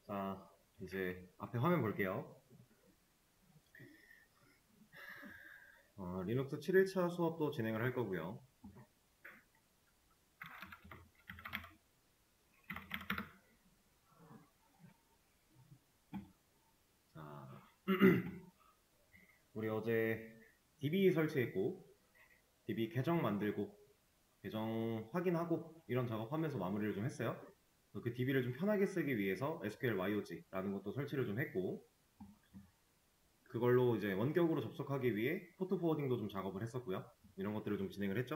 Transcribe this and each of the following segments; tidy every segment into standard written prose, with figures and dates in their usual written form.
자, 이제 앞에 화면 볼게요. 리눅스 7일차 수업도 진행을 할 거고요. 자, 우리 어제 DB 설치했고, DB 계정 만들고, 계정 확인하고, 이런 작업하면서 마무리를 좀 했어요. 그 DB를 좀 편하게 쓰기 위해서 SQL YOG라는 것도 설치를 좀 했고, 그걸로 이제 원격으로 접속하기 위해 포트 포워딩도 좀 작업을 했었고요. 이런 것들을 좀 진행을 했죠.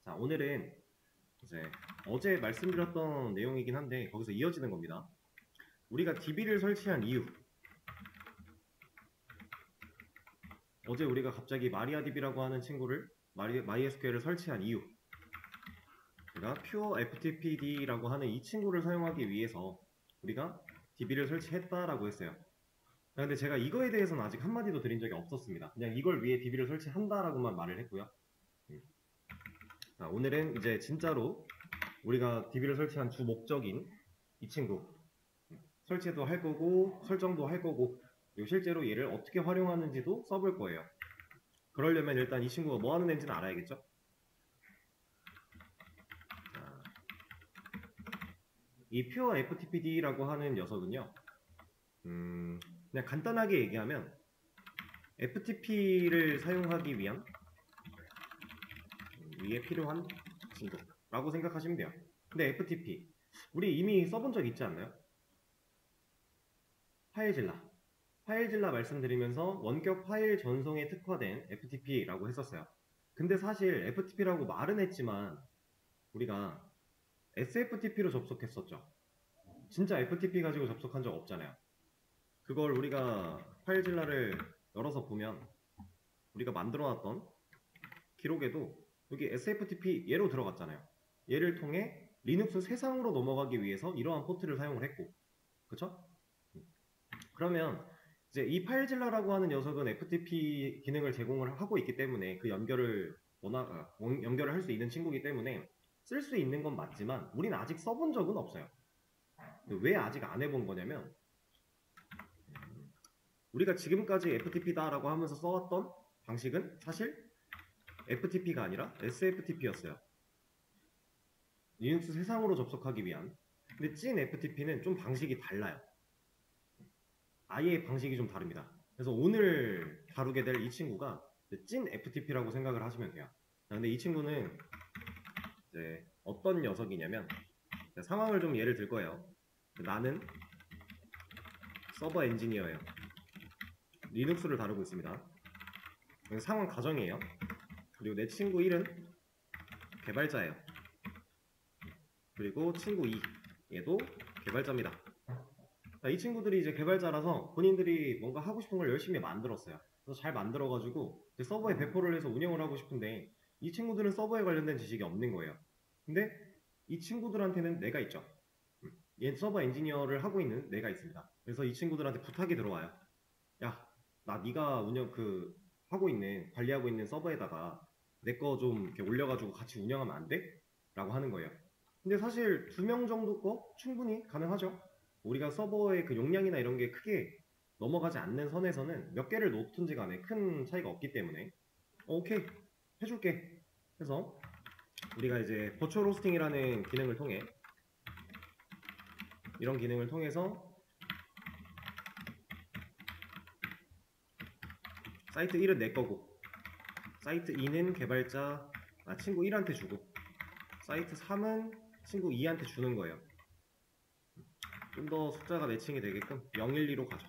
자, 오늘은 이제 어제 말씀드렸던 내용이긴 한데 거기서 이어지는 겁니다. 우리가 DB를 설치한 이유, 어제 우리가 갑자기 마리아DB라고 하는 친구를 MySQL을 설치한 이유, 우리가 Pure FTPD라고 하는 이 친구를 사용하기 위해서 우리가 DB를 설치했다라고 했어요. 근데 제가 이거에 대해서는 아직 한마디도 드린 적이 없었습니다. 그냥 이걸 위해 DB를 설치한다라고만 말을 했고요. 자, 오늘은 이제 진짜로 우리가 DB를 설치한 주 목적인 이 친구 설치도 할 거고 설정도 할 거고, 그리고 실제로 얘를 어떻게 활용하는지도 써볼 거예요. 그러려면 일단 이 친구가 뭐 하는 애인지는 알아야겠죠? 자, 이 Pure FTPD라고 하는 녀석은요, 그냥 간단하게 얘기하면 FTP를 사용하기 위한 위에 필요한 친구라고 생각하시면 돼요. 근데 FTP 우리 이미 써본 적 있지 않나요? 파일질라 말씀드리면서 원격 파일 전송에 특화된 FTP라고 했었어요. 근데 사실 FTP라고 말은 했지만 우리가 SFTP로 접속했었죠. 진짜 FTP 가지고 접속한 적 없잖아요. 그걸 우리가 파일질라를 열어서 보면 우리가 만들어놨던 기록에도 여기 SFTP 얘로 들어갔잖아요. 얘를 통해 리눅스 세상으로 넘어가기 위해서 이러한 포트를 사용을 했고, 그쵸? 그러면 이제 이 파일질러라고 하는 녀석은 FTP 기능을 제공을 하고 있기 때문에 그 연결을 할 수 있는 친구이기 때문에 쓸 수 있는 건 맞지만 우리는 아직 써본 적은 없어요. 왜 아직 안 해본 거냐면 우리가 지금까지 FTP다라고 하면서 써왔던 방식은 사실 FTP가 아니라 SFTP였어요. 리눅스 세상으로 접속하기 위한. 근데 찐 FTP는 좀 방식이 달라요. 아예 방식이 좀 다릅니다. 그래서 오늘 다루게 될 이 친구가 찐 FTP라고 생각을 하시면 돼요. 근데 이 친구는 이제 어떤 녀석이냐면, 상황을 좀 예를 들 거예요. 나는 서버 엔지니어예요. 리눅스를 다루고 있습니다. 상황 가정이에요. 그리고 내 친구 1은 개발자예요. 그리고 친구 2, 얘도 개발자입니다. 이 친구들이 이제 개발자라서 본인들이 뭔가 하고 싶은 걸 열심히 만들었어요. 그래서 잘 만들어가지고 서버에 배포를 해서 운영을 하고 싶은데 이 친구들은 서버에 관련된 지식이 없는 거예요. 근데 이 친구들한테는 내가 있죠. 얘 서버 엔지니어를 하고 있는 내가 있습니다. 그래서 이 친구들한테 부탁이 들어와요. 야, 나 네가 하고 있는, 관리하고 있는 서버에다가 내 거 좀 이렇게 올려가지고 같이 운영하면 안 돼? 라고 하는 거예요. 근데 사실 2명 정도 거 충분히 가능하죠. 우리가 서버의 그 용량이나 이런 게 크게 넘어가지 않는 선에서는 몇 개를 놓든지 간에 큰 차이가 없기 때문에 오케이, 해줄게. 그래서 우리가 이제 버추얼 호스팅이라는 기능을 통해, 이런 기능을 통해서 사이트 1은 내 거고 사이트 2는 친구 1한테 주고 사이트 3은 친구 2한테 주는 거예요. 좀 더 숫자가 매칭이 되게끔 0, 1, 2로 가죠.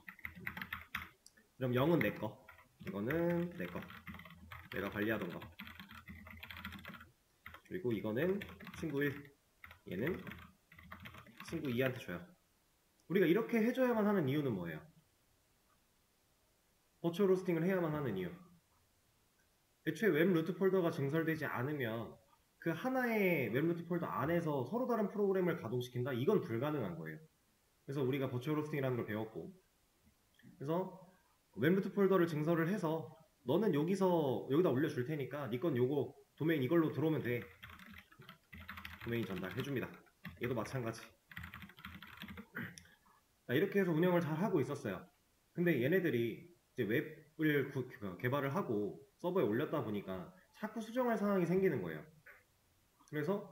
그럼 0은 내 거, 이거는 내 거, 내가 관리하던 거. 그리고 이거는 친구 1, 얘는 친구 2한테 줘요. 우리가 이렇게 해줘야만 하는 이유는 뭐예요? 버추얼 호스팅을 해야만 하는 이유. 애초에 웹 루트 폴더가 증설되지 않으면 그 하나의 웹 루트 폴더 안에서 서로 다른 프로그램을 가동시킨다? 이건 불가능한 거예요. 그래서 우리가 버추얼 호스팅이라는 걸 배웠고, 그래서 웹 루트 폴더를 증설을 해서 너는 여기다 올려줄 테니까 니 건 요거 도메인 이걸로 들어오면 돼. 도메인 전달해줍니다. 얘도 마찬가지. 자, 이렇게 해서 운영을 잘 하고 있었어요. 근데 얘네들이 이제 웹을 개발을 하고 서버에 올렸다 보니까 자꾸 수정할 상황이 생기는 거예요. 그래서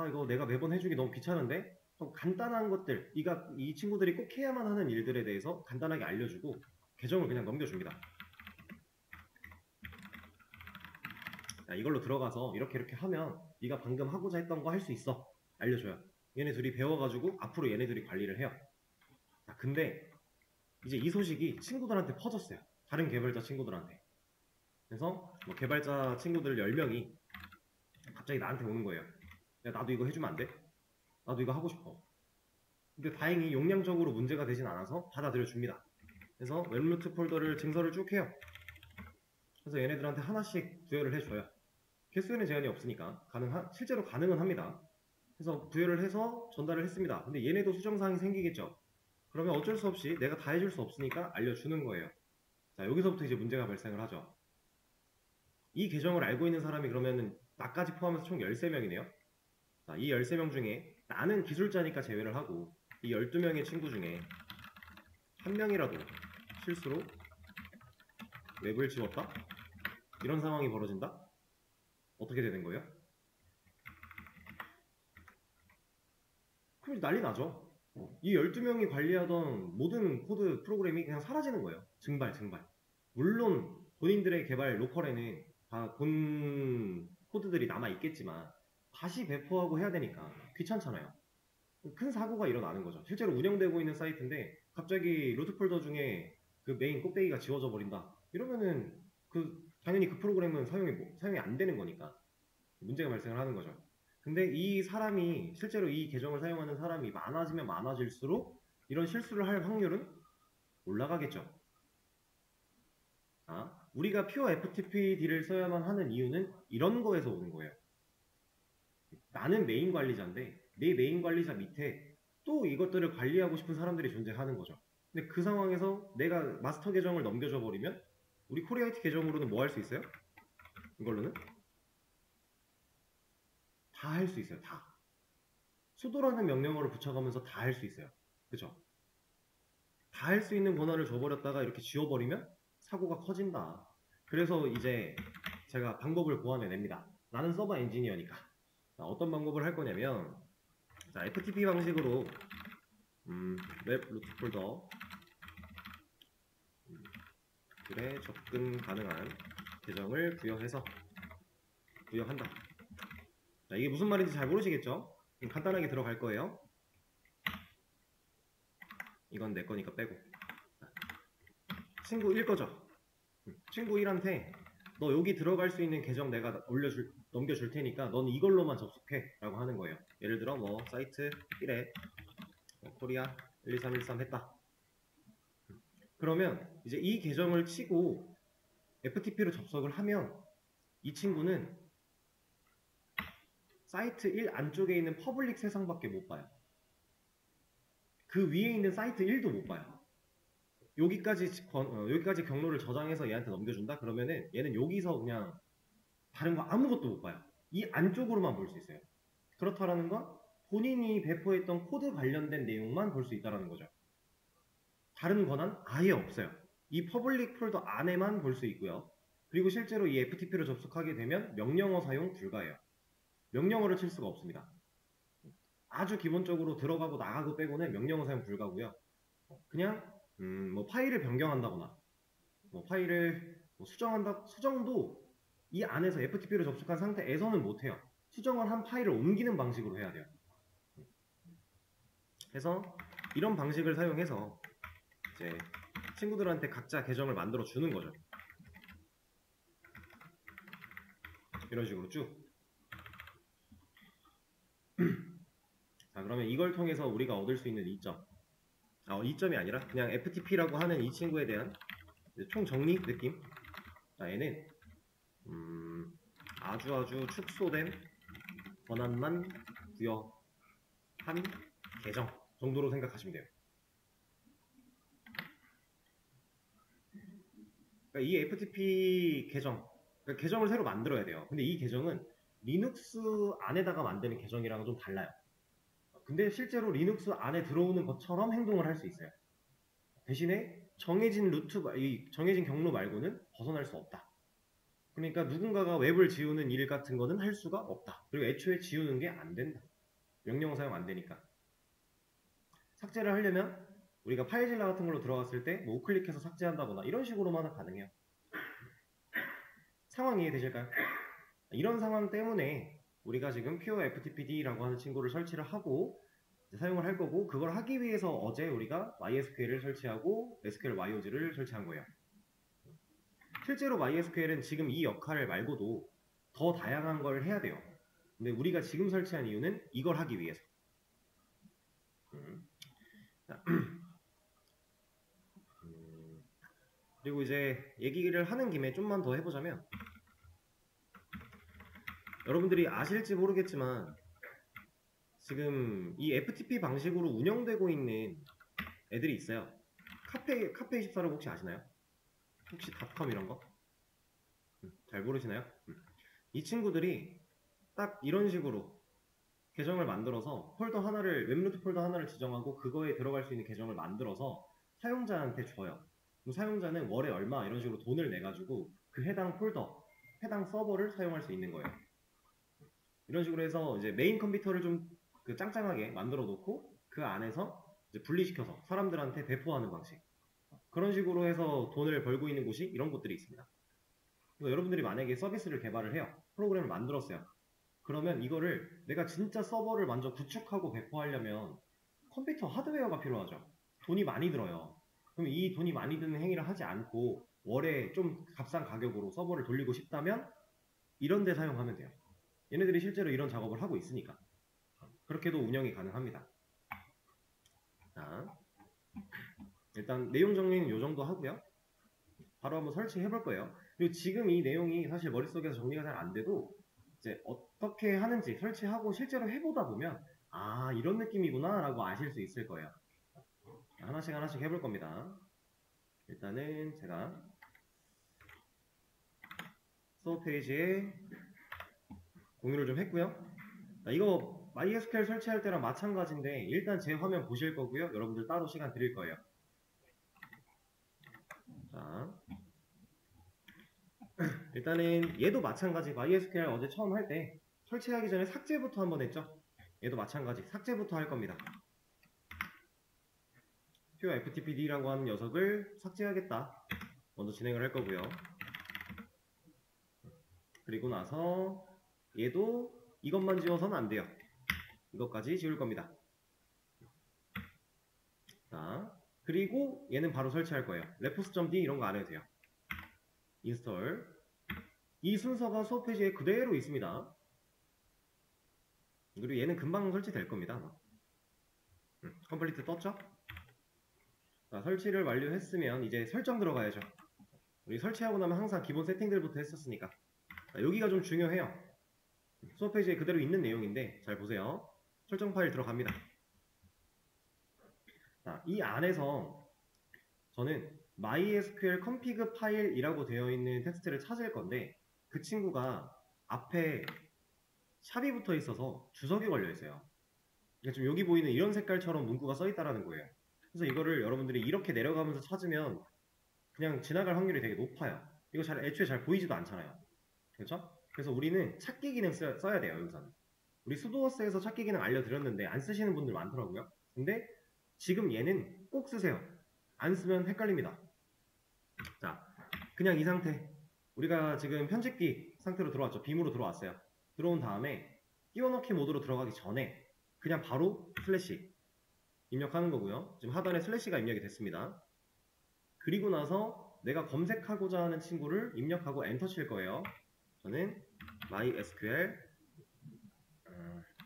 이거 내가 매번 해주기 너무 귀찮은데 좀 간단한 것들, 이 친구들이 꼭 해야만 하는 일들에 대해서 간단하게 알려주고 계정을 그냥 넘겨줍니다. 자, 이걸로 들어가서 이렇게 하면 네가 방금 하고자 했던 거 할 수 있어. 알려줘요. 얘네 둘이 배워가지고 앞으로 얘네 둘이 관리를 해요. 자, 근데 이제 이 소식이 친구들한테 퍼졌어요. 다른 개발자 친구들한테. 그래서 뭐 개발자 친구들 10명이 갑자기 나한테 오는 거예요. 야, 나도 이거 해주면 안 돼? 나도 이거 하고 싶어. 근데 다행히 용량적으로 문제가 되진 않아서 받아들여 줍니다. 그래서 웹루트 폴더를 증설을 쭉 해요. 그래서 얘네들한테 하나씩 부여를 해줘요. 개수에는 제한이 없으니까 실제로 가능은 합니다. 그래서 부여를 해서 전달을 했습니다. 근데 얘네도 수정사항이 생기겠죠. 그러면 어쩔 수 없이 내가 다 해줄 수 없으니까 알려주는 거예요. 자, 여기서부터 이제 문제가 발생을 하죠. 이 계정을 알고 있는 사람이 그러면은 나까지 포함해서 총 13명이네요. 자, 이 13명 중에 나는 기술자니까 제외를 하고 이 12명의 친구 중에 한 명이라도 실수로 웹을 지웠다? 이런 상황이 벌어진다? 어떻게 되는 거예요? 그럼 난리 나죠. 이 12명이 관리하던 모든 코드 프로그램이 그냥 사라지는 거예요. 증발. 물론 본인들의 개발 로컬에는 다 본 코드들이 남아있겠지만 다시 배포하고 해야 되니까 귀찮잖아요. 큰 사고가 일어나는 거죠. 실제로 운영되고 있는 사이트인데 갑자기 루트 폴더 중에 그 메인 꼭대기가 지워져 버린다. 이러면은 당연히 그 프로그램은 사용이 안 되는 거니까 문제가 발생을 하는 거죠. 근데 이 사람이 실제로 이 계정을 사용하는 사람이 많아지면 많아질수록 이런 실수를 할 확률은 올라가겠죠. 우리가 퓨어 FTPD를 써야만 하는 이유는 이런 거에서 오는 거예요. 나는 메인 관리자인데 내 메인 관리자 밑에 또 이것들을 관리하고 싶은 사람들이 존재하는 거죠. 근데 그 상황에서 내가 마스터 계정을 넘겨줘 버리면 우리 코리아이티 계정으로는 뭐 할 수 있어요? 이걸로는 다 할 수 있어요. 다. 수도라는 명령어를 붙여가면서 다 할 수 있어요. 그죠? 다 할 수 있는 권한을 줘버렸다가 이렇게 지워버리면 사고가 커진다. 그래서 이제 제가 방법을 고안해냅니다. 나는 서버 엔지니어니까. 자, 어떤 방법을 할 거냐면 자, FTP 방식으로 웹 루트 폴더 글에 접근 가능한 계정을 부여한다. 자, 이게 무슨 말인지 잘 모르시겠죠? 간단하게 들어갈 거예요. 이건 내 거니까 빼고. 친구 1 거죠. 친구 1한테 너 여기 들어갈 수 있는 계정 내가 넘겨줄 테니까 넌 이걸로만 접속해 라고 하는 거예요. 예를 들어 뭐 사이트 1에 코리아 12313 했다. 그러면 이제 이 계정을 치고 FTP로 접속을 하면 이 친구는 사이트 1 안쪽에 있는 퍼블릭 세상밖에 못 봐요. 그 위에 있는 사이트 1도 못 봐요. 여기까지 경로를 저장해서 얘한테 넘겨준다? 그러면은 얘는 여기서 그냥 다른 거 아무것도 못 봐요. 이 안쪽으로만 볼 수 있어요. 그렇다라는 건 본인이 배포했던 코드 관련된 내용만 볼 수 있다는 거죠. 다른 권한 아예 없어요. 이 퍼블릭 폴더 안에만 볼 수 있고요. 그리고 실제로 이 FTP로 접속하게 되면 명령어 사용 불가해요. 명령어를 칠 수가 없습니다. 아주 기본적으로 들어가고 나가고 빼고는 명령어 사용 불가고요. 그냥 뭐 파일을 변경한다거나 뭐 파일을 수정도 이 안에서 FTP로 접속한 상태에서는 못해요. 수정을 한 파일을 옮기는 방식으로 해야 돼요. 그래서 이런 방식을 사용해서 이제 친구들한테 각자 계정을 만들어 주는 거죠. 이런 식으로 쭉. 자, 그러면 이걸 통해서 우리가 얻을 수 있는 이점. 이점이 아니라 그냥 FTP라고 하는 이 친구에 대한 총정리 느낌. 자, 얘는 아주 축소된 권한만 부여한 계정 정도로 생각하시면 돼요. 그러니까 이 FTP 그러니까 계정을 새로 만들어야 돼요. 근데 이 계정은 리눅스 안에다가 만드는 계정이랑은 좀 달라요. 근데 실제로 리눅스 안에 들어오는 것처럼 행동을 할 수 있어요. 대신에 정해진 정해진 경로 말고는 벗어날 수 없다. 그러니까 누군가가 웹을 지우는 일 같은 거는 할 수가 없다. 그리고 애초에 지우는 게 안 된다. 명령 사용 안 되니까. 삭제를 하려면 우리가 파일질러 같은 걸로 들어갔을 때 뭐 우클릭해서 삭제한다거나 이런 식으로만 가능해요. 상황 이해되실까요? 이런 상황 때문에 우리가 지금 PureFTPD라고 하는 친구를 설치를 하고 사용을 할 거고, 그걸 하기 위해서 어제 우리가 MySQL을 설치하고 SQL YOG를 설치한 거예요. 실제로 MySQL은 지금 이 역할 말고도 더 다양한 걸 해야 돼요. 근데 우리가 지금 설치한 이유는 이걸 하기 위해서. 그리고 이제 얘기를 하는 김에 좀만 더 해보자면, 여러분들이 아실지 모르겠지만 지금 이 FTP 방식으로 운영되고 있는 애들이 있어요. 카페24라고 혹시 아시나요? 혹시 닷컴 이런 거? 잘 모르시나요? 이 친구들이 딱 이런 식으로 계정을 만들어서 폴더 하나를, 웹루트 폴더 하나를 지정하고 그거에 들어갈 수 있는 계정을 만들어서 사용자한테 줘요. 그럼 사용자는 월에 얼마 이런 식으로 돈을 내가지고 그 해당 폴더, 해당 서버를 사용할 수 있는 거예요. 이런 식으로 해서 이제 메인 컴퓨터를 좀 그 짱짱하게 만들어 놓고 그 안에서 이제 분리시켜서 사람들한테 배포하는 방식. 그런 식으로 해서 돈을 벌고 있는 곳이 이런 곳들이 있습니다. 그래서 여러분들이 만약에 서비스를 개발을 해요. 프로그램을 만들었어요. 그러면 이거를 내가 진짜 서버를 먼저 구축하고 배포하려면 컴퓨터 하드웨어가 필요하죠. 돈이 많이 들어요. 그럼 이 돈이 많이 드는 행위를 하지 않고 월에 좀 값싼 가격으로 서버를 돌리고 싶다면 이런 데 사용하면 돼요. 얘네들이 실제로 이런 작업을 하고 있으니까. 그렇게도 운영이 가능합니다. 자, 일단 내용 정리는 이 정도 하고요. 바로 한번 설치해 볼 거예요. 그리고 지금 이 내용이 사실 머릿속에서 정리가 잘 안 돼도 이제 어떻게 하는지 설치하고 실제로 해보다 보면 아, 이런 느낌이구나 라고 아실 수 있을 거예요. 하나씩 하나씩 해볼 겁니다. 일단은 제가 수업 페이지에 공유를 좀 했고요. 이거 MySQL 설치할 때랑 마찬가지인데 일단 제 화면 보실 거고요. 여러분들 따로 시간 드릴 거예요. 자, 일단은 얘도 마찬가지. MySQL 어제 처음 할 때 설치하기 전에 삭제부터 한번 했죠. 얘도 마찬가지. 삭제부터 할 겁니다. PureFTPD라고 하는 녀석을 삭제하겠다. 먼저 진행을 할 거고요. 그리고 나서 얘도 이것만 지워서는 안 돼요. 이것까지 지울 겁니다. 자, 그리고 얘는 바로 설치할 거예요. repost.d 이런 거 안 해도 돼요. 인스톨. 이 순서가 수업 페이지에 그대로 있습니다. 그리고 얘는 금방 설치될 겁니다. 컴플리트 떴죠? 자, 설치를 완료했으면 이제 설정 들어가야죠. 우리 설치하고 나면 항상 기본 세팅들부터 했었으니까. 자, 여기가 좀 중요해요. 수업 페이지에 그대로 있는 내용인데 잘 보세요. 설정 파일 들어갑니다. 자, 이 안에서 저는 MySQL config 파일이라고 되어 있는 텍스트를 찾을 건데 그 친구가 앞에 샵이 붙어 있어서 주석이 걸려 있어요. 그러니까 지금 여기 보이는 이런 색깔처럼 문구가 써 있다라는 거예요. 그래서 이거를 여러분들이 이렇게 내려가면서 찾으면 그냥 지나갈 확률이 되게 높아요. 이거 애초에 잘 보이지도 않잖아요. 그렇죠? 그래서 우리는 찾기 기능 써야 돼요. 여기서는. 우리 수도어스에서 찾기 기능 알려드렸는데 안 쓰시는 분들 많더라고요. 근데 지금 얘는 꼭 쓰세요. 안 쓰면 헷갈립니다. 자, 그냥 이 상태. 우리가 지금 편집기 상태로 들어왔죠. 빔으로 들어왔어요. 들어온 다음에 띄워넣기 모드로 들어가기 전에 그냥 바로 슬래시 입력하는 거고요. 지금 하단에 슬래시가 입력이 됐습니다. 그리고 나서 내가 검색하고자 하는 친구를 입력하고 엔터 칠 거예요. 저는 MySQL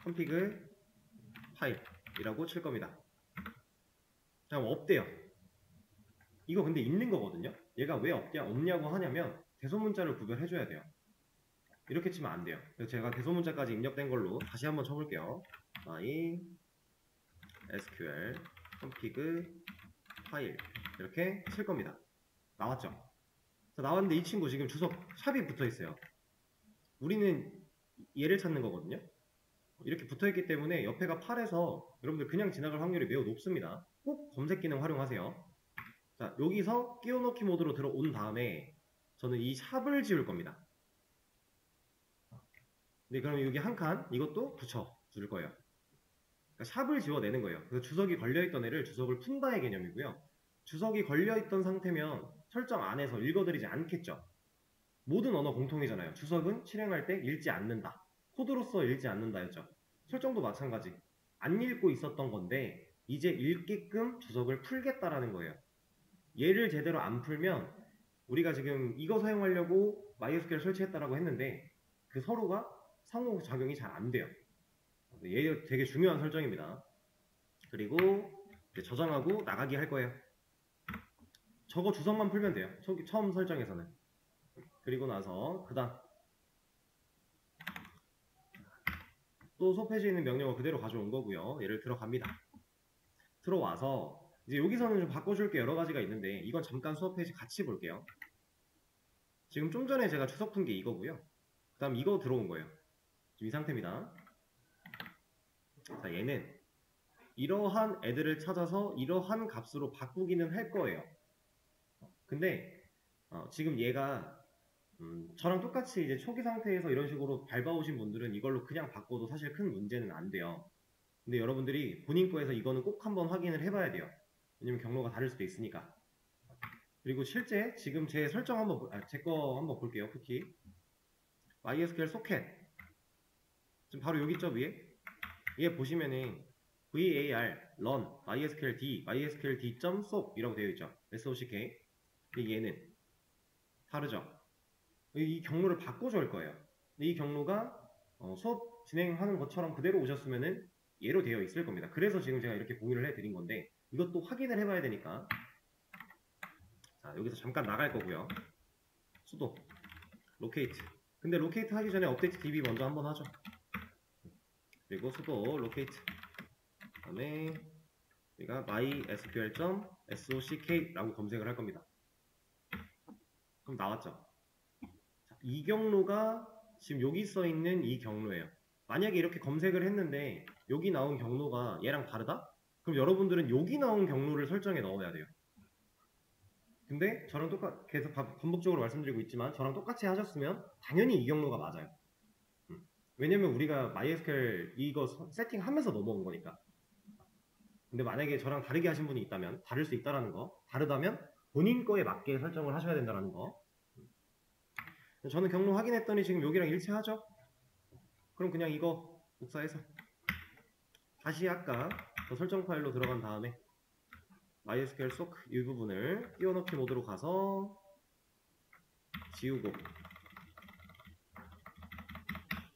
config 파일이라고 칠 겁니다. 자, 없대요. 이거 근데 있는 거거든요. 얘가 왜 없냐고 하냐면 대소문자를 구별해줘야 돼요. 이렇게 치면 안 돼요. 그래서 제가 대소문자까지 입력된 걸로 다시 한번 쳐볼게요. MySQL config 파일 이렇게 칠 겁니다. 나왔죠? 자, 나왔는데 이 친구 지금 주석 샵이 붙어 있어요. 우리는 얘를 찾는 거거든요. 이렇게 붙어있기 때문에 옆에가 8에서 여러분들 그냥 지나갈 확률이 매우 높습니다. 꼭 검색 기능 활용하세요. 자, 여기서 끼워넣기 모드로 들어온 다음에 저는 이 샵을 지울 겁니다. 네, 그럼 여기 한 칸 이것도 붙여줄 거예요. 그러니까 샵을 지워내는 거예요. 그래서 주석이 걸려있던 애를 주석을 푼다의 개념이고요. 주석이 걸려있던 상태면 설정 안에서 읽어드리지 않겠죠. 모든 언어 공통이잖아요. 주석은 실행할 때 읽지 않는다. 코드로서 읽지 않는다였죠. 설정도 마찬가지. 안 읽고 있었던 건데 이제 읽게끔 주석을 풀겠다라는 거예요. 얘를 제대로 안 풀면 우리가 지금 이거 사용하려고 MySQL 설치했다라고 했는데 그 서로가 상호작용이 잘 안 돼요. 얘 되게 중요한 설정입니다. 그리고 이제 저장하고 나가기 할 거예요. 저거 주석만 풀면 돼요. 처음 설정에서는. 그리고 나서 그 다음 또 수업페이지에 있는 명령어 그대로 가져온 거고요. 얘를 들어갑니다. 들어와서 이제 여기서는 좀 바꿔줄 게 여러 가지가 있는데 이건 잠깐 수업페이지 같이 볼게요. 지금 좀 전에 제가 주석 푼 게 이거고요. 그 다음 이거 들어온 거예요. 지금 이 상태입니다. 자, 얘는 이러한 애들을 찾아서 이러한 값으로 바꾸기는 할 거예요. 근데 지금 얘가 저랑 똑같이 이제 초기 상태에서 이런 식으로 밟아오신 분들은 이걸로 그냥 바꿔도 사실 큰 문제는 안 돼요. 근데 여러분들이 본인 거에서 이거는 꼭 한번 확인을 해봐야 돼요. 왜냐면 경로가 다를 수도 있으니까. 그리고 실제 지금 제 설정 한번 제 거 한번 볼게요. 쿠키 MySQL 소켓 지금 바로 여기 있죠 위에. 얘 보시면은 var run mysql d mysql d.sock 이라고 되어 있죠. sock. 근데 얘는 다르죠. 이 경로를 바꿔줄 거예요. 근데 이 경로가 수업 진행하는 것처럼 그대로 오셨으면은 얘로 되어 있을 겁니다. 그래서 지금 제가 이렇게 공유를 해드린 건데 이것도 확인을 해봐야 되니까 자 여기서 잠깐 나갈 거고요. 수도 로케이트. 근데 로케이트 하기 전에 업데이트 db 먼저 한번 하죠. 그리고 수도 로케이트 그다음에 우리가 mysql.sock라고 검색을 할 겁니다. 그럼 나왔죠. 자, 이 경로가 지금 여기 써 있는 이 경로예요. 만약에 이렇게 검색을 했는데 여기 나온 경로가 얘랑 다르다? 그럼 여러분들은 여기 나온 경로를 설정해 넣어야 돼요. 근데 저랑 똑같이 계속 반복적으로 말씀드리고 있지만 저랑 똑같이 하셨으면 당연히 이 경로가 맞아요. 왜냐면 우리가 MySQL 이거 세팅하면서 넘어온 거니까. 근데 만약에 저랑 다르게 하신 분이 있다면 다를 수 있다라는 거. 다르다면 본인 거에 맞게 설정을 하셔야 된다는 거. 저는 경로 확인했더니 지금 여기랑 일치하죠? 그럼 그냥 이거 복사해서 다시 아까 그 설정 파일로 들어간 다음에 MySQL sock 이 부분을 띄워넣기 모드로 가서 지우고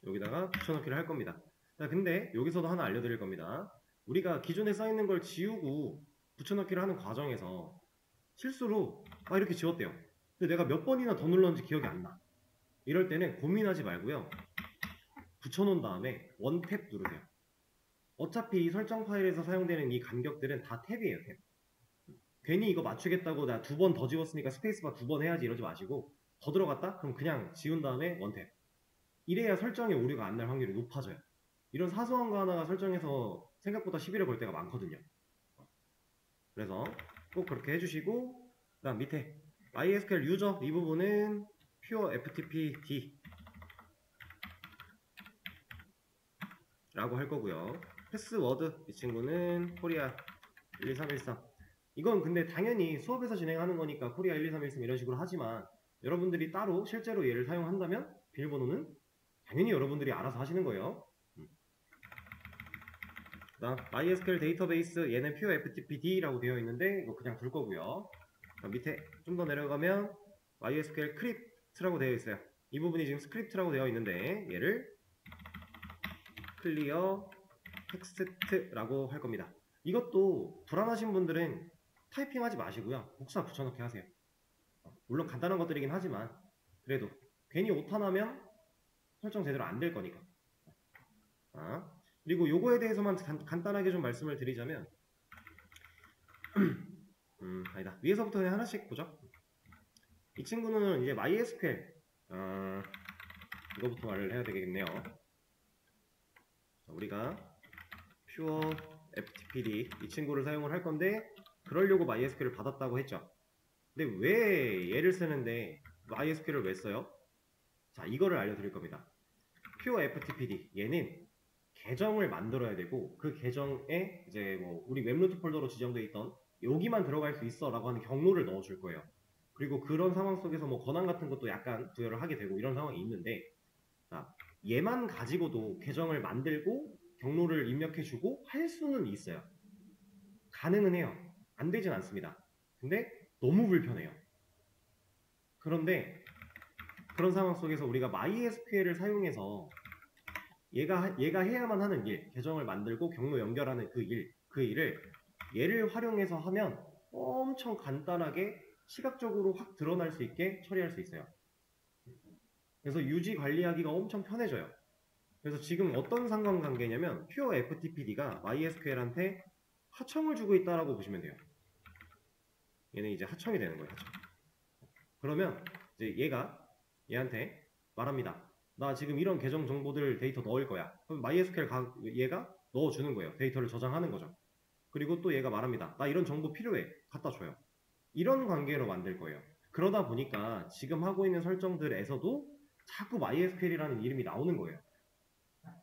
여기다가 붙여넣기를 할 겁니다. 자, 근데 여기서도 하나 알려드릴 겁니다. 우리가 기존에 써있는 걸 지우고 붙여넣기를 하는 과정에서 실수로 이렇게 지웠대요. 근데 내가 몇 번이나 더 눌렀는지 기억이 안 나. 이럴 때는 고민하지 말고요. 붙여놓은 다음에 원탭 누르세요. 어차피 이 설정 파일에서 사용되는 이 간격들은 다 탭이에요, 탭. 괜히 이거 맞추겠다고 나 2번 더 지웠으니까 스페이스바 2번 해야지 이러지 마시고 더 들어갔다? 그럼 그냥 지운 다음에 원탭. 이래야 설정에 오류가 안 날 확률이 높아져요. 이런 사소한 거 하나가 설정에서 생각보다 시비를 걸 때가 많거든요. 그래서 꼭 그렇게 해주시고 그 다음 밑에 MySQL 유저 이 부분은 pure ftp d 라고 할 거고요. 패스워드 이 친구는 코리아 12313. 이건 근데 당연히 수업에서 진행하는 거니까 코리아 12313 이런 식으로 하지만 여러분들이 따로 실제로 얘를 사용한다면 비밀번호는 당연히 여러분들이 알아서 하시는 거예요. 그다음 MySQL 데이터베이스 얘는 pure ftpd라고 되어 있는데 이거 그냥 둘 거고요. 밑에 좀 더 내려가면 MySQL 스크립트라고 되어 있어요. 이 부분이 지금 스크립트라고 되어 있는데 얘를 클리어 텍스트라고 할 겁니다. 이것도 불안하신 분들은 타이핑하지 마시고요. 복사 붙여넣기 하세요. 물론 간단한 것들이긴 하지만 그래도 괜히 오타나면 설정 제대로 안 될 거니까. 그리고 요거에 대해서만 간단하게 좀 말씀을 드리자면 아니다. 위에서부터 그냥 하나씩 보죠. 이 친구는 이제 MySQL 이거부터 말을 해야 되겠네요. 우리가 퓨어 ftpd 이 친구를 사용을 할 건데 그러려고 MySQL을 받았다고 했죠. 근데 왜 얘를 쓰는데 MySQL을 왜 써요? 자, 이거를 알려드릴 겁니다. 퓨어 ftpd 얘는 계정을 만들어야 되고 그 계정에 이제 뭐 우리 웹루트 폴더로 지정되어 있던 여기만 들어갈 수 있어 라고 하는 경로를 넣어줄 거예요. 그리고 그런 상황 속에서 뭐 권한 같은 것도 약간 부여를 하게 되고 이런 상황이 있는데, 자, 얘만 가지고도 계정을 만들고 경로를 입력해주고 할 수는 있어요. 가능은 해요. 안 되진 않습니다. 근데 너무 불편해요. 그런데 그런 상황 속에서 우리가 MySQL을 사용해서 얘가 해야만 하는 일, 계정을 만들고 경로 연결하는 그 일을 얘를 활용해서 하면 엄청 간단하게 시각적으로 확 드러날 수 있게 처리할 수 있어요. 그래서 유지 관리하기가 엄청 편해져요. 그래서 지금 어떤 상관관계냐면 퓨어 ftpd가 MySQL한테 하청을 주고 있다라고 보시면 돼요. 얘는 이제 하청이 되는 거예요. 하청. 그러면 이제 얘한테 말합니다. 나 지금 이런 계정 정보들 데이터 넣을 거야. 그럼 MySQL 얘가 넣어주는 거예요. 데이터를 저장하는 거죠. 그리고 또 얘가 말합니다. 나 이런 정보 필요해. 갖다 줘요. 이런 관계로 만들 거예요. 그러다 보니까 지금 하고 있는 설정들에서도 자꾸 MySQL이라는 이름이 나오는 거예요.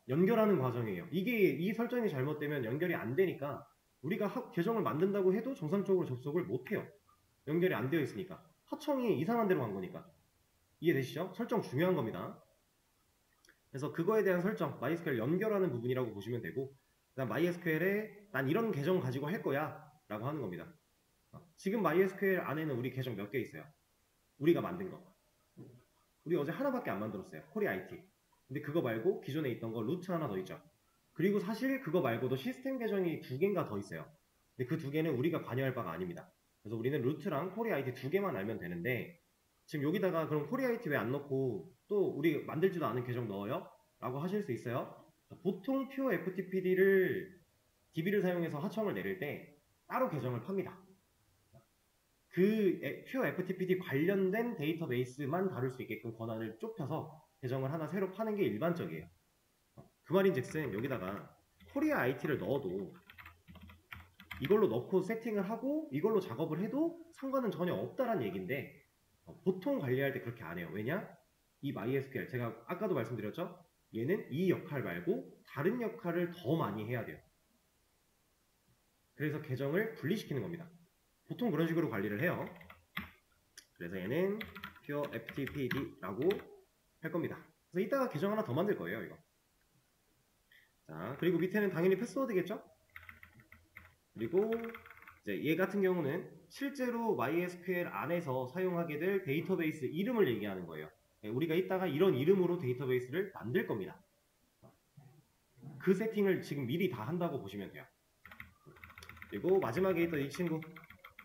연결하는 과정이에요. 이 설정이 잘못되면 연결이 안 되니까 우리가 계정을 만든다고 해도 정상적으로 접속을 못 해요. 연결이 안 되어 있으니까. 하청이 이상한 데로 간 거니까. 이해되시죠? 설정 중요한 겁니다. 그래서 그거에 대한 설정, MySQL 연결하는 부분이라고 보시면 되고, 그다음 MySQL에 난 이런 계정 가지고 할 거야 라고 하는 겁니다. 지금 MySQL 안에는 우리 계정 몇 개 있어요? 우리가 만든 거. 우리 어제 하나밖에 안 만들었어요. 코리 IT. 근데 그거 말고 기존에 있던 거 루트 하나 더 있죠. 그리고 사실 그거 말고도 시스템 계정이 2개인가 더 있어요. 근데 그 2개는 우리가 관여할 바가 아닙니다. 그래서 우리는 루트랑 코리 IT 2개만 알면 되는데, 지금 여기다가 그럼 코리 IT 왜 안 넣고 또 우리 만들지도 않은 계정 넣어요? 라고 하실 수 있어요. 보통 퓨어 ftpd를 DB를 사용해서 하청을 내릴 때 따로 계정을 팝니다. 그 퓨어 ftpd 관련된 데이터베이스만 다룰 수 있게끔 권한을 좁혀서 계정을 하나 새로 파는 게 일반적이에요. 그 말인즉슨 여기다가 코리아 IT를 넣어도 이걸로 넣고 세팅을 하고 이걸로 작업을 해도 상관은 전혀 없다란 얘기인데, 보통 관리할 때 그렇게 안 해요. 왜냐? 이 MySQL 제가 아까도 말씀드렸죠? 얘는 이 역할 말고 다른 역할을 더 많이 해야 돼요. 그래서 계정을 분리시키는 겁니다. 보통 그런 식으로 관리를 해요. 그래서 얘는 pure ftpd라고 할 겁니다. 그래서 이따가 계정 하나 더 만들 거예요, 이거. 자, 그리고 밑에는 당연히 패스워드겠죠? 그리고 이제 얘 같은 경우는 실제로 MySQL 안에서 사용하게 될 데이터베이스 이름을 얘기하는 거예요. 우리가 이따가 이런 이름으로 데이터베이스를 만들 겁니다. 그 세팅을 지금 미리 다 한다고 보시면 돼요. 그리고 마지막에 있던 이 친구,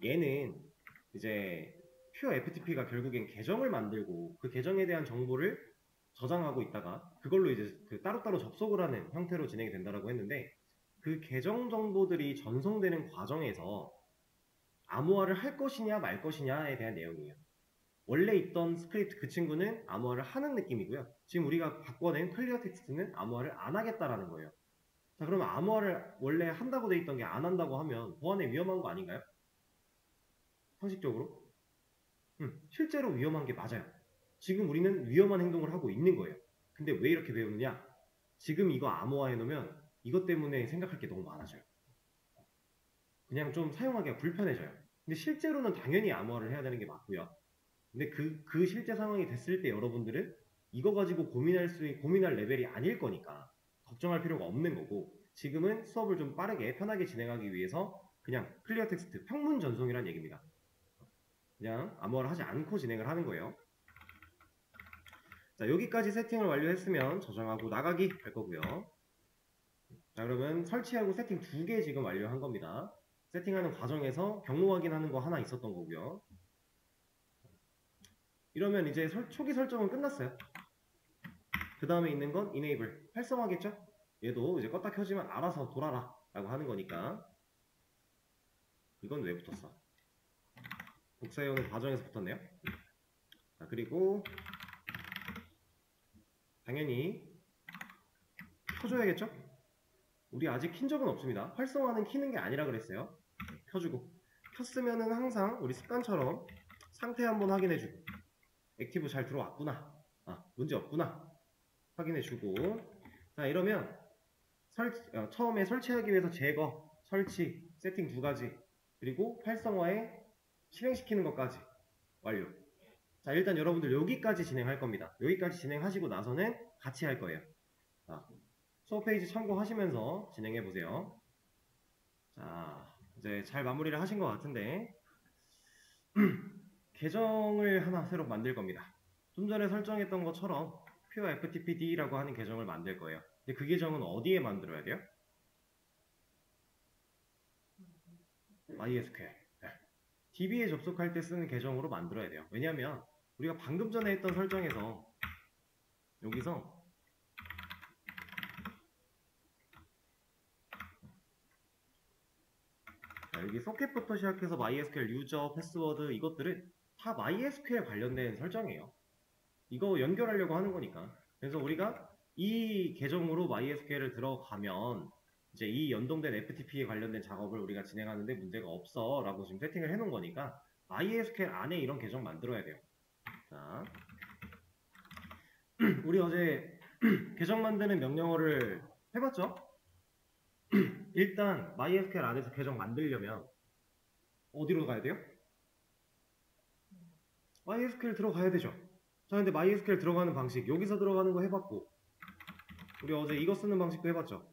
얘는 이제 퓨어 FTP가 결국엔 계정을 만들고 그 계정에 대한 정보를 저장하고 있다가 그걸로 이제 그 따로따로 접속을 하는 형태로 진행이 된다고 했는데, 그 계정 정보들이 전송되는 과정에서 암호화를 할 것이냐 말 것이냐에 대한 내용이에요. 원래 있던 스크립트 그 친구는 암호화를 하는 느낌이고요. 지금 우리가 바꿔낸 클리어 텍스트는 암호화를 안 하겠다라는 거예요. 자, 그러면 암호화를 원래 한다고 돼 있던 게 안 한다고 하면 보안에 위험한 거 아닌가요? 상식적으로? 실제로 위험한 게 맞아요. 지금 우리는 위험한 행동을 하고 있는 거예요. 근데 왜 이렇게 배우느냐? 지금 이거 암호화해 놓으면 이것 때문에 생각할 게 너무 많아져요. 그냥 좀 사용하기가 불편해져요. 근데 실제로는 당연히 암호화를 해야 되는 게 맞고요. 근데 그 실제 상황이 됐을 때 여러분들은 이거 가지고 고민할 레벨이 아닐 거니까 걱정할 필요가 없는 거고, 지금은 수업을 좀 빠르게 편하게 진행하기 위해서 그냥 클리어 텍스트 평문 전송이란 얘기입니다. 그냥 암호화를 하지 않고 진행을 하는 거예요. 자, 여기까지 세팅을 완료했으면 저장하고 나가기 할 거고요. 자, 그러면 설치하고 세팅 2개 지금 완료한 겁니다. 세팅하는 과정에서 경로 확인하는 거 하나 있었던 거고요. 이러면 이제 초기 설정은 끝났어요. 그 다음에 있는 건 enable, 활성화겠죠? 얘도 이제 껐다 켜지면 알아서 돌아라 라고 하는 거니까. 이건 왜 붙었어? 복사해오는 과정에서 붙었네요. 자, 그리고 당연히 켜줘야겠죠? 우리 아직 킨 적은 없습니다. 활성화는 키는 게 아니라 그랬어요. 켜주고 켰으면은 항상 우리 습관처럼 상태 한번 확인해주고 액티브 잘 들어왔구나, 문제 없구나 확인해주고. 자, 이러면 처음에 설치하기 위해서 제거, 설치, 세팅 두 가지, 그리고 활성화에 실행시키는 것까지 완료. 자, 일단 여러분들 여기까지 진행할 겁니다. 여기까지 진행하시고 나서는 같이 할 거예요. 자, 수업 페이지 참고하시면서 진행해 보세요. 자, 이제 잘 마무리를 하신 것 같은데 계정을 하나 새로 만들 겁니다. 좀 전에 설정했던 것처럼 pure ftpd라고 하는 계정을 만들 거예요. 근데 그 계정은 어디에 만들어야 돼요? MySQL. DB에 접속할 때 쓰는 계정으로 만들어야 돼요. 왜냐면 우리가 방금 전에 했던 설정에서 여기서 여기 소켓부터 시작해서 MySQL 유저, 패스워드 이것들은 다 MySQL 관련된 설정이에요. 이거 연결하려고 하는 거니까. 그래서 우리가 이 계정으로 MySQL을 들어가면 이제 이 연동된 FTP에 관련된 작업을 우리가 진행하는데 문제가 없어 라고 지금 세팅을 해 놓은 거니까 MySQL 안에 이런 계정 만들어야 돼요. 자, 우리 어제 계정 만드는 명령어를 해봤죠? 일단 MySQL 안에서 계정 만들려면 어디로 가야 돼요? MySQL 들어가야 되죠. 자, 근데 MySQL 들어가는 방식 여기서 들어가는 거 해봤고, 우리 어제 이거 쓰는 방식도 해봤죠.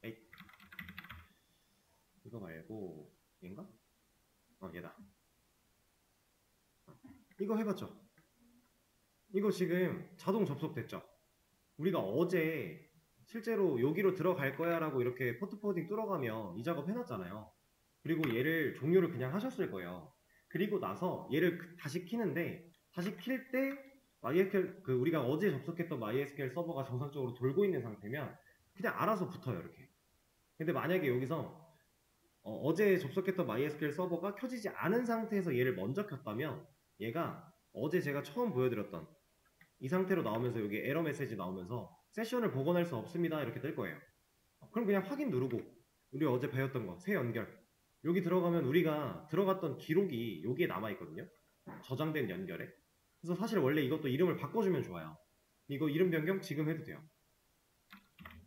에이, 이거 말고 얘인가? 얘다. 이거 해봤죠. 이거 지금 자동 접속됐죠. 우리가 어제 실제로 여기로 들어갈 거야 라고 이렇게 포트 포워딩 뚫어가며 이 작업 해놨잖아요. 그리고 얘를 종료를 그냥 하셨을 거예요. 그리고 나서 얘를 다시 키는데, 다시 킬 때 MySQL 우리가 어제 접속했던 MySQL 서버가 정상적으로 돌고 있는 상태면 그냥 알아서 붙어요, 이렇게. 근데 만약에 여기서 어제 접속했던 MySQL 서버가 켜지지 않은 상태에서 얘를 먼저 켰다면 얘가 어제 제가 처음 보여드렸던 이 상태로 나오면서 여기 에러 메시지 나오면서 세션을 복원할 수 없습니다 이렇게 뜰 거예요. 그럼 그냥 확인 누르고 우리 어제 배웠던 거 새 연결, 여기 들어가면 우리가 들어갔던 기록이 여기에 남아있거든요. 저장된 연결에. 그래서 사실 원래 이것도 이름을 바꿔주면 좋아요. 이거 이름 변경 지금 해도 돼요.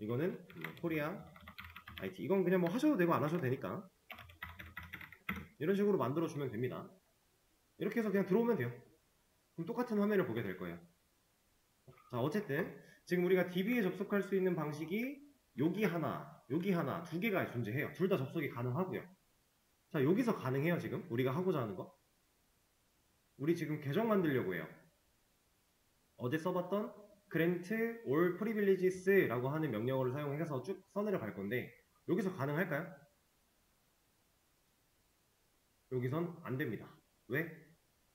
이거는 코리아 IT, 이건 그냥 뭐 하셔도 되고 안 하셔도 되니까 이런 식으로 만들어주면 됩니다. 이렇게 해서 그냥 들어오면 돼요. 그럼 똑같은 화면을 보게 될 거예요. 자, 어쨌든 지금 우리가 DB에 접속할 수 있는 방식이 여기 하나, 여기 하나, 두 개가 존재해요. 둘 다 접속이 가능하고요. 자, 여기서 가능해요. 지금 우리가 하고자 하는 거. 우리 지금 계정 만들려고 해요. 어제 써봤던 grant all privileges라고 하는 명령어를 사용해서 쭉 써내려갈 건데 여기서 가능할까요? 여기선 안 됩니다. 왜?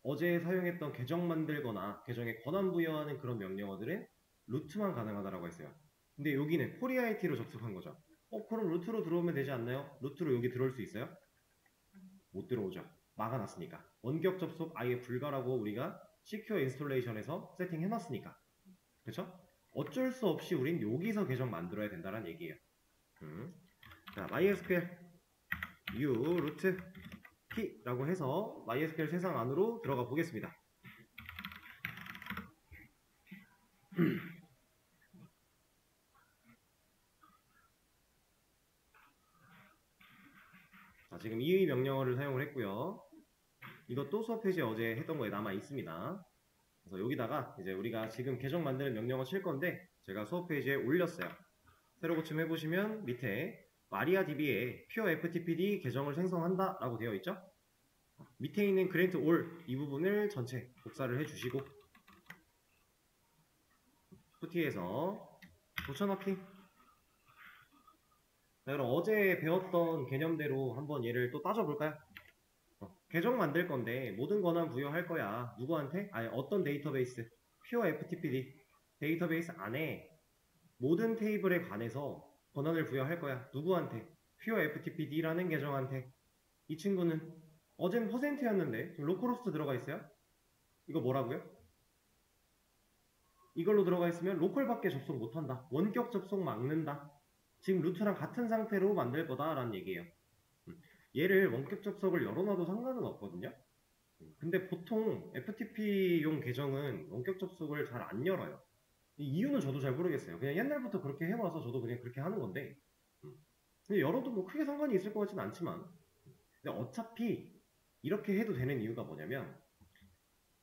어제 사용했던 계정 만들거나 계정에 권한 부여하는 그런 명령어들은 루트만 가능하다라고 했어요. 근데 여기는 코리아IT로 접속한 거죠. 그럼 루트로 들어오면 되지 않나요? 루트로 여기 들어올 수 있어요? 못 들어오죠. 막아놨으니까. 원격 접속 아예 불가라고 우리가 Secure Installation에서 세팅해놨으니까. 그쵸? 어쩔 수 없이 우린 여기서 계정 만들어야 된다는 얘기예요. 자, MySQL u root key라고 해서 MySQL 세상 안으로 들어가 보겠습니다. 자, 지금 이 명령어를 사용을 했고요. 이것도 수업 페이지에 어제 했던 거에 남아 있습니다. 그래서 여기다가 이제 우리가 지금 계정 만드는 명령어 칠 건데 제가 수업 페이지에 올렸어요. 새로 고침 해보시면 밑에 MariaDB에 pure ftpd 계정을 생성한다 라고 되어 있죠. 밑에 있는 grant all 이 부분을 전체 복사를 해주시고 푸티에서 붙여넣기. 자, 그럼 어제 배웠던 개념대로 한번 얘를 또 따져볼까요? 계정 만들 건데 모든 권한 부여할 거야. 누구한테? 아니, 어떤 데이터베이스? pure ftpd 데이터베이스 안에 모든 테이블에 관해서 권한을 부여할 거야. 누구한테? pure ftpd라는 계정한테. 이 친구는 어제는 %였는데 로컬호스트 들어가 있어요? 이거 뭐라고요? 이걸로 들어가 있으면 로컬밖에 접속 못한다. 원격 접속 막는다. 지금 루트랑 같은 상태로 만들 거다라는 얘기예요. 얘를 원격 접속을 열어놔도 상관은 없거든요. 근데 보통 FTP용 계정은 원격 접속을 잘 안 열어요. 이 이유는 저도 잘 모르겠어요. 그냥 옛날부터 그렇게 해와서 저도 그냥 그렇게 하는 건데, 근데 열어도 뭐 크게 상관이 있을 것 같지는 않지만, 근데 어차피 이렇게 해도 되는 이유가 뭐냐면,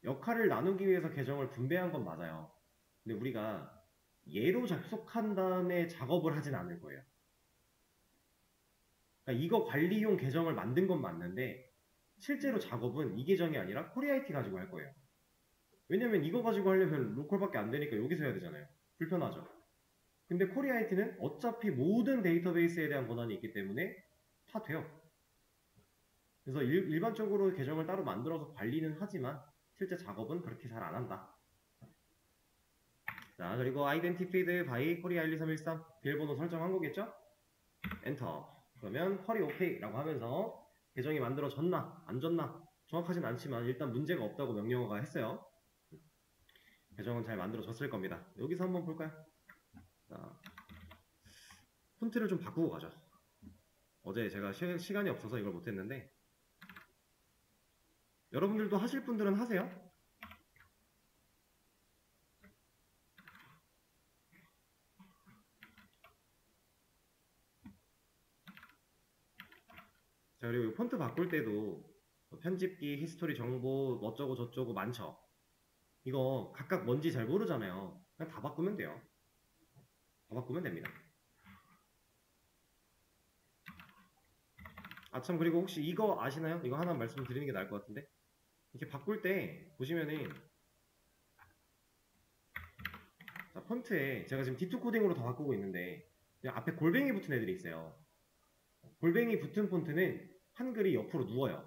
역할을 나누기 위해서 계정을 분배한 건 맞아요. 근데 우리가 얘로 접속한 다음에 작업을 하진 않을 거예요. 그러니까 이거 관리용 계정을 만든 건 맞는데 실제로 작업은 이 계정이 아니라 코리아이티 가지고 할 거예요. 왜냐면 이거 가지고 하려면 로컬밖에 안 되니까 여기서 해야 되잖아요. 불편하죠. 근데 코리아이티는 어차피 모든 데이터베이스에 대한 권한이 있기 때문에 다 돼요. 그래서 일반적으로 계정을 따로 만들어서 관리는 하지만 실제 작업은 그렇게 잘 안 한다. 자, 그리고 identified by 코리아 12313 비밀번호 설정한 거겠죠? 엔터. 그러면 쿼리 오케이 라고 하면서 계정이 만들어졌나 안 졌나 정확하진 않지만 일단 문제가 없다고 명령어가 했어요. 계정은 잘 만들어졌을 겁니다. 여기서 한번 볼까요? 자, 폰트를 좀 바꾸고 가죠. 어제 제가 시간이 없어서 이걸 못했는데 여러분들도 하실 분들은 하세요. 자, 그리고 폰트 바꿀 때도 편집기, 히스토리 정보 어쩌고 저쩌고 많죠. 이거 각각 뭔지 잘 모르잖아요. 그냥 다 바꾸면 돼요. 다 바꾸면 됩니다. 아, 참, 그리고 혹시 이거 아시나요? 이거 하나 말씀드리는 게 나을 것 같은데 이렇게 바꿀 때 보시면은 자, 폰트에 제가 지금 D2 코딩으로 다 바꾸고 있는데 그냥 앞에 골뱅이 붙은 애들이 있어요. 골뱅이 붙은 폰트는 한글이 옆으로 누워요.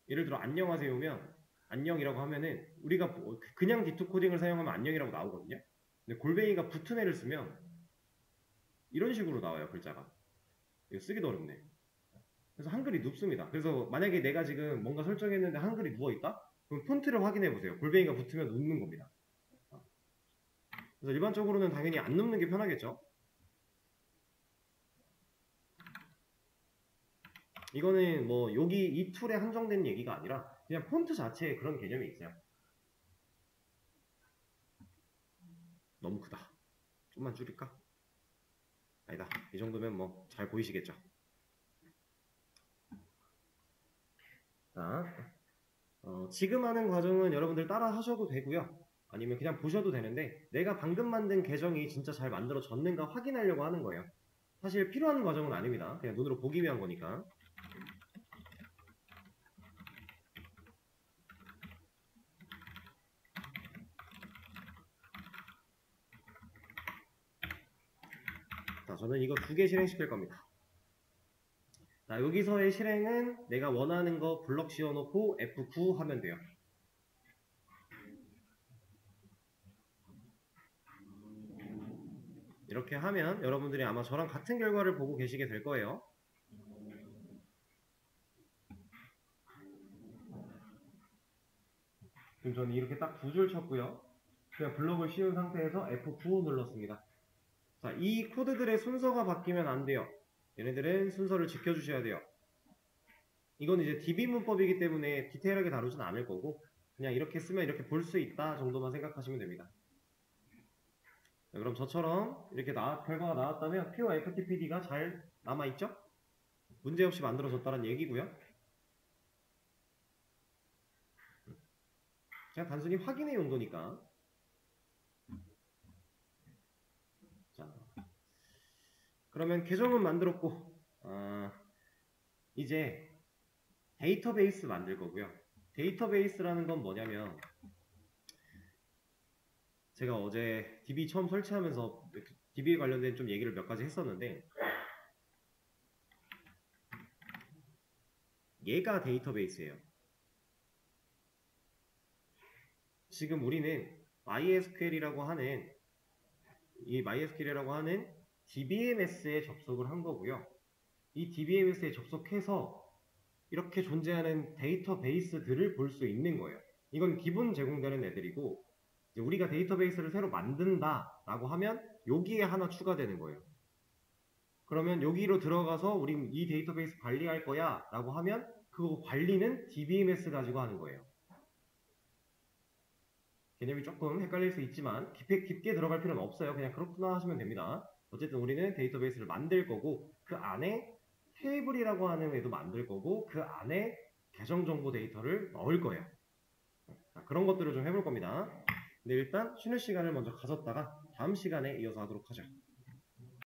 예를 들어 안녕하세요면 안녕이라고 하면은 우리가 그냥 D2 코딩을 사용하면 안녕이라고 나오거든요. 근데 골뱅이가 붙은 애를 쓰면 이런 식으로 나와요, 글자가. 이거 쓰기도 어렵네. 그래서 한글이 눕습니다. 그래서 만약에 내가 지금 뭔가 설정했는데 한글이 누워있다? 그럼 폰트를 확인해 보세요. 골뱅이가 붙으면 눕는 겁니다. 그래서 일반적으로는 당연히 안 눕는 게 편하겠죠. 이거는 뭐 여기 이 툴에 한정된 얘기가 아니라 그냥 폰트 자체에 그런 개념이 있어요. 너무 크다. 좀만 줄일까? 아니다. 이 정도면 뭐 잘 보이시겠죠. 자, 지금 하는 과정은 여러분들 따라 하셔도 되고요. 아니면 그냥 보셔도 되는데 내가 방금 만든 계정이 진짜 잘 만들어졌는가 확인하려고 하는 거예요. 사실 필요한 과정은 아닙니다. 그냥 눈으로 보기 위한 거니까. 자, 저는 이거 2개 실행시킬 겁니다. 자, 여기서의 실행은 내가 원하는 거 블럭 씌워놓고 F9 하면 돼요. 이렇게 하면 여러분들이 아마 저랑 같은 결과를 보고 계시게 될 거예요. 지금 저는 이렇게 딱 2줄 쳤고요. 그냥 블럭을 씌운 상태에서 F9 눌렀습니다. 자, 이 코드들의 순서가 바뀌면 안 돼요. 얘네들은 순서를 지켜주셔야 돼요. 이건 이제 DB 문법이기 때문에 디테일하게 다루진 않을 거고 그냥 이렇게 쓰면 이렇게 볼 수 있다 정도만 생각하시면 됩니다. 자, 그럼 저처럼 이렇게 결과가 나왔다면 P와 FTPD가 잘 남아있죠? 문제없이 만들어졌다는 얘기고요. 그냥 단순히 확인의 용도니까. 자, 그러면 계정은 만들었고 이제 데이터베이스 만들 거고요. 데이터베이스라는 건 뭐냐면 제가 어제 DB 처음 설치하면서 DB에 관련된 좀 얘기를 몇 가지 했었는데 얘가 데이터베이스예요. 지금 우리는 MySQL이라고 하는 DBMS에 접속을 한 거고요. 이 DBMS에 접속해서 이렇게 존재하는 데이터베이스들을 볼 수 있는 거예요. 이건 기본 제공되는 애들이고 이제 우리가 데이터베이스를 새로 만든다 라고 하면 여기에 하나 추가되는 거예요. 그러면 여기로 들어가서 우리 이 데이터베이스 관리할 거야 라고 하면 그 관리는 DBMS 가지고 하는 거예요. 개념이 조금 헷갈릴 수 있지만 깊게 들어갈 필요는 없어요. 그냥 그렇구나 하시면 됩니다. 어쨌든 우리는 데이터베이스를 만들 거고 그 안에 테이블이라고 하는 애도 만들 거고 그 안에 계정 정보 데이터를 넣을 거예요. 자, 그런 것들을 좀 해볼 겁니다. 근데 일단 쉬는 시간을 먼저 가졌다가 다음 시간에 이어서 하도록 하죠.